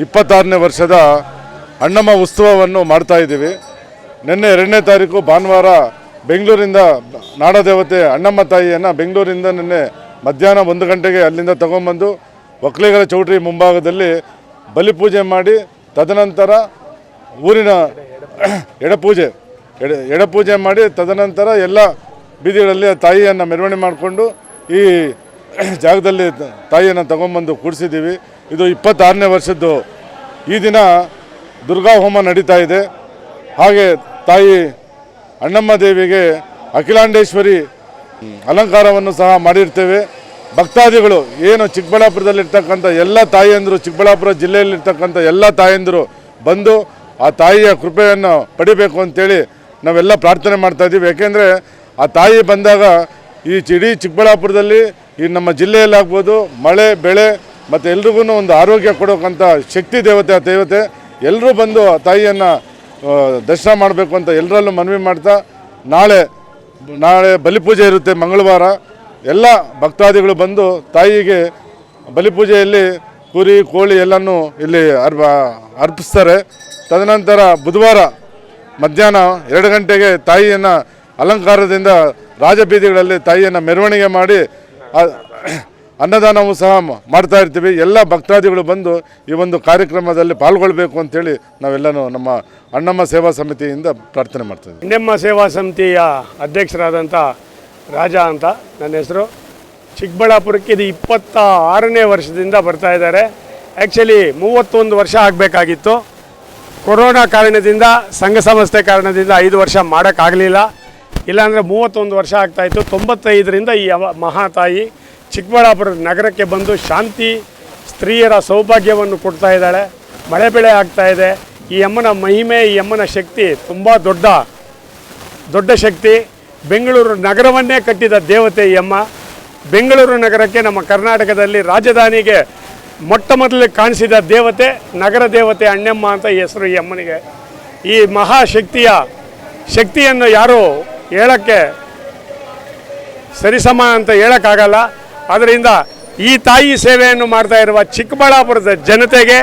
26ನೇ ವರ್ಷದ ಅಣ್ಣಮ್ಮ ಉತ್ಸವವನ್ನು ಮಾಡ್ತಾ ಇದ್ದೀವಿ. ನಿನ್ನೆ 2ನೇ ತಾರೀಕು ಭಾನುವಾರ ಬೆಂಗಳೂರಿಂದ ನಾಡದೇವತೆ ಅಣ್ಣಮ್ಮ ತಾಯಿಯನ್ನು ಬೆಂಗಳೂರಿಂದ ನಿನ್ನೆ ಮಧ್ಯಾಹ್ನ 1 ಗಂಟೆಗೆ ಅಲ್ಲಿಂದ ತಗೊಂಬಂದು ಒಕ್ಕಲಿಗರ ಚೌಟ್ರಿ ಮುಂಭಾಗದಲ್ಲಿ ಬಲಿಪೂಜೆ ಮಾಡಿ ತದನಂತರ ಊರಿನ ಎಡಪೂಜೆ ಮಾಡಿ ತದನಂತರ ಎಲ್ಲ ಬೀದಿಗಳಲ್ಲಿ ತಾಯಿಯನ್ನು ಮೆರವಣಿಗೆ ಮಾಡಿಕೊಂಡು ಈ ಜಾಗದಲ್ಲಿ ತಾಯಿಯನ್ನು ತಗೊಂಬಂದು ಕೂಡಿಸಿದ್ದೀವಿ. ಇದು 26ನೇ ವರ್ಷದ್ದು. ಈ ದಿನ ದುರ್ಗಾ ಹೋಮ ನಡೀತಾ ಇದೆ. ಹಾಗೆ ತಾಯಿ ಅಣ್ಣಮ್ಮ ದೇವಿಗೆ ಅಖಿಲಾಂಡೇಶ್ವರಿ ಅಲಂಕಾರವನ್ನು ಸಹ ಮಾಡಿರ್ತೇವೆ. ಭಕ್ತಾದಿಗಳು ಏನು ಚಿಕ್ಕಬಳ್ಳಾಪುರದಲ್ಲಿರ್ತಕ್ಕಂಥ ಎಲ್ಲ ತಾಯಿಯಂದರು, ಚಿಕ್ಕಬಳ್ಳಾಪುರ ಜಿಲ್ಲೆಯಲ್ಲಿರ್ತಕ್ಕಂಥ ಎಲ್ಲ ತಾಯಂದಿರು ಬಂದು ಆ ತಾಯಿಯ ಕೃಪೆಯನ್ನು ಪಡಿಬೇಕು ಅಂತೇಳಿ ನಾವೆಲ್ಲ ಪ್ರಾರ್ಥನೆ ಮಾಡ್ತಾಯಿದ್ದೀವಿ. ಯಾಕೆಂದರೆ ಆ ತಾಯಿ ಬಂದಾಗ ಈ ಇಡೀ ಚಿಕ್ಕಬಳ್ಳಾಪುರದಲ್ಲಿ ಈ ನಮ್ಮ ಜಿಲ್ಲೆಯಲ್ಲಾಗ್ಬೋದು ಮಳೆ ಬೆಳೆ ಮತ್ತು ಎಲ್ರಿಗೂ ಒಂದು ಆರೋಗ್ಯ ಕೊಡೋಕ್ಕಂಥ ಶಕ್ತಿ ದೇವತೆ ಆ ದೇವತೆ. ಎಲ್ಲರೂ ಬಂದು ಆ ತಾಯಿಯನ್ನು ದರ್ಶನ ಮಾಡಬೇಕು ಅಂತ ಎಲ್ಲರಲ್ಲೂ ಮನವಿ ಮಾಡ್ತಾ, ನಾಳೆ ಬಲಿಪೂಜೆ ಇರುತ್ತೆ ಮಂಗಳವಾರ. ಎಲ್ಲ ಭಕ್ತಾದಿಗಳು ಬಂದು ತಾಯಿಗೆ ಬಲಿಪೂಜೆಯಲ್ಲಿ ಕುರಿ ಕೋಳಿ ಎಲ್ಲನೂ ಇಲ್ಲಿ ಅರ್ಪಿಸ್ತಾರೆ. ತದನಂತರ ಬುಧವಾರ ಮಧ್ಯಾಹ್ನ 2 ಗಂಟೆಗೆ ತಾಯಿಯನ್ನು ಅಲಂಕಾರದಿಂದ ರಾಜಬೀದಿಗಳಲ್ಲಿ ತಾಯಿಯನ್ನು ಮೆರವಣಿಗೆ ಮಾಡಿ ಅನ್ನದಾನವೂ ಸಹ ಮಾಡ್ತಾ ಇರ್ತೀವಿ. ಎಲ್ಲ ಭಕ್ತಾದಿಗಳು ಬಂದು ಈ ಒಂದು ಕಾರ್ಯಕ್ರಮದಲ್ಲಿ ಪಾಲ್ಗೊಳ್ಬೇಕು ಅಂತೇಳಿ ನಾವೆಲ್ಲನೂ ನಮ್ಮ ಅಣ್ಣಮ್ಮ ಸೇವಾ ಸಮಿತಿಯಿಂದ ಪ್ರಾರ್ಥನೆ ಮಾಡ್ತೀವಿ. ಅಣ್ಣಮ್ಮ ಸೇವಾ ಸಮಿತಿಯ ಅಧ್ಯಕ್ಷರಾದಂಥ ರಾಜಾ ಅಂತ ನನ್ನ ಹೆಸರು. ಚಿಕ್ಕಬಳ್ಳಾಪುರಕ್ಕೆ ಇದು 26ನೇ ವರ್ಷದಿಂದ ಬರ್ತಾ ಇದ್ದಾರೆ. ಆ್ಯಕ್ಚುಲಿ 31 ವರ್ಷ ಆಗಬೇಕಾಗಿತ್ತು. ಕೊರೋನಾ ಕಾರಣದಿಂದ, ಸಂಘ ಸಂಸ್ಥೆ ಕಾರಣದಿಂದ 5 ವರ್ಷ ಮಾಡೋಕ್ಕಾಗಲಿಲ್ಲ. ಇಲ್ಲಾಂದರೆ 31 ವರ್ಷ ಆಗ್ತಾಯಿತ್ತು. 95ರಿಂದ ಈ ಮಹಾತಾಯಿ ಚಿಕ್ಕಬಳ್ಳಾಪುರ ನಗರಕ್ಕೆ ಬಂದು ಶಾಂತಿ, ಸ್ತ್ರೀಯರ ಸೌಭಾಗ್ಯವನ್ನು ಕೊಡ್ತಾ ಇದ್ದಾಳೆ. ಮಳೆ ಬೆಳೆ ಆಗ್ತಾಯಿದೆ. ಈ ಅಮ್ಮನ ಮಹಿಮೆ, ಈ ಅಮ್ಮನ ಶಕ್ತಿ ತುಂಬ ದೊಡ್ಡ ಶಕ್ತಿ. ಬೆಂಗಳೂರು ನಗರವನ್ನೇ ಕಟ್ಟಿದ ದೇವತೆ ಈ ಅಮ್ಮ. ಬೆಂಗಳೂರು ನಗರಕ್ಕೆ ನಮ್ಮ ಕರ್ನಾಟಕದಲ್ಲಿ ರಾಜಧಾನಿಗೆ ಮೊಟ್ಟ ಮೊದಲು ಕಾಣಿಸಿದ ದೇವತೆ, ನಗರ ದೇವತೆ ಅಣ್ಣಮ್ಮ ಅಂತ ಹೆಸರು ಈ ಅಮ್ಮನಿಗೆ. ಈ ಮಹಾಶಕ್ತಿಯ ಶಕ್ತಿಯನ್ನು ಯಾರು ಹೇಳೋಕ್ಕೆ ಸರಿಸಮ ಅಂತ ಹೇಳೋಕ್ಕಾಗಲ್ಲ. ಆದ್ದರಿಂದ ಈ ತಾಯಿ ಸೇವೆಯನ್ನು ಮಾಡ್ತಾ ಇರುವ ಚಿಕ್ಕಬಳ್ಳಾಪುರದ ಜನತೆಗೆ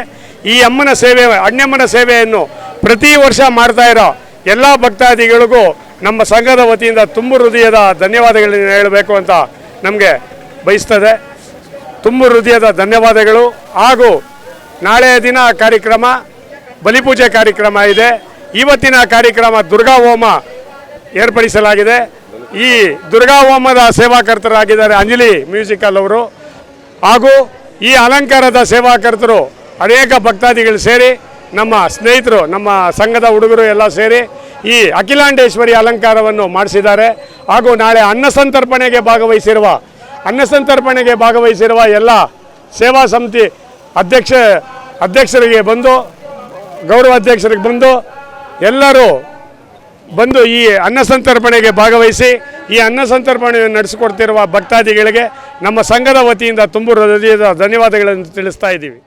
ಈ ಅಮ್ಮನ ಸೇವೆ, ಅಣ್ಣಮ್ಮನ ಸೇವೆಯನ್ನು ಪ್ರತಿ ವರ್ಷ ಮಾಡ್ತಾ ಇರೋ ಎಲ್ಲ ಭಕ್ತಾದಿಗಳಿಗೂ ನಮ್ಮ ಸಂಘದ ವತಿಯಿಂದ ತುಂಬ ಹೃದಯದ ಧನ್ಯವಾದಗಳನ್ನು ಹೇಳಬೇಕು ಅಂತ ನಮಗೆ ಬಯಸ್ತದೆ. ತುಂಬ ಹೃದಯದ ಧನ್ಯವಾದಗಳು. ಹಾಗೂ ನಾಳೆಯ ದಿನ ಕಾರ್ಯಕ್ರಮ ಬಲಿಪೂಜೆ ಕಾರ್ಯಕ್ರಮ ಇದೆ. ಇವತ್ತಿನ ಕಾರ್ಯಕ್ರಮ ದುರ್ಗಾ ಹೋಮ ಏರ್ಪಡಿಸಲಾಗಿದೆ. ಈ ದುರ್ಗಾ ಹೋಮದ ಸೇವಾಕರ್ತರಾಗಿದ್ದಾರೆ ಅಂಜಲಿ ಮ್ಯೂಸಿಕಲ್ ಅವರು. ಹಾಗೂ ಈ ಅಲಂಕಾರದ ಸೇವಾಕರ್ತರು ಅನೇಕ ಭಕ್ತಾದಿಗಳು ಸೇರಿ, ನಮ್ಮ ಸ್ನೇಹಿತರು, ನಮ್ಮ ಸಂಘದ ಹುಡುಗರು ಎಲ್ಲ ಸೇರಿ ಈ ಅಖಿಲಾಂಡೇಶ್ವರಿ ಅಲಂಕಾರವನ್ನು ಮಾಡಿಸಿದ್ದಾರೆ. ಹಾಗೂ ನಾಳೆ ಅನ್ನಸಂತರ್ಪಣೆಗೆ ಭಾಗವಹಿಸಿರುವ ಎಲ್ಲ ಸೇವಾ ಸಮಿತಿ ಅಧ್ಯಕ್ಷರಿಗೆ ಬಂದು, ಗೌರವ ಅಧ್ಯಕ್ಷರಿಗೆ ಬಂದು ಎಲ್ಲರೂ ಬಂದು ಈ ಅನ್ನಸಂತರ್ಪಣೆಗೆ ಭಾಗವಹಿಸಿ ಈ ಅನ್ನಸಂತರ್ಪಣೆಯನ್ನು ನಡೆಸಿಕೊಡ್ತಿರುವ ಭಕ್ತಾದಿಗಳಿಗೆ ನಮ್ಮ ಸಂಘದ ವತಿಯಿಂದ ತುಂಬ ಹೃದಯದ ಧನ್ಯವಾದಗಳನ್ನು ತಿಳಿಸ್ತಾ ಇದ್ದೀವಿ.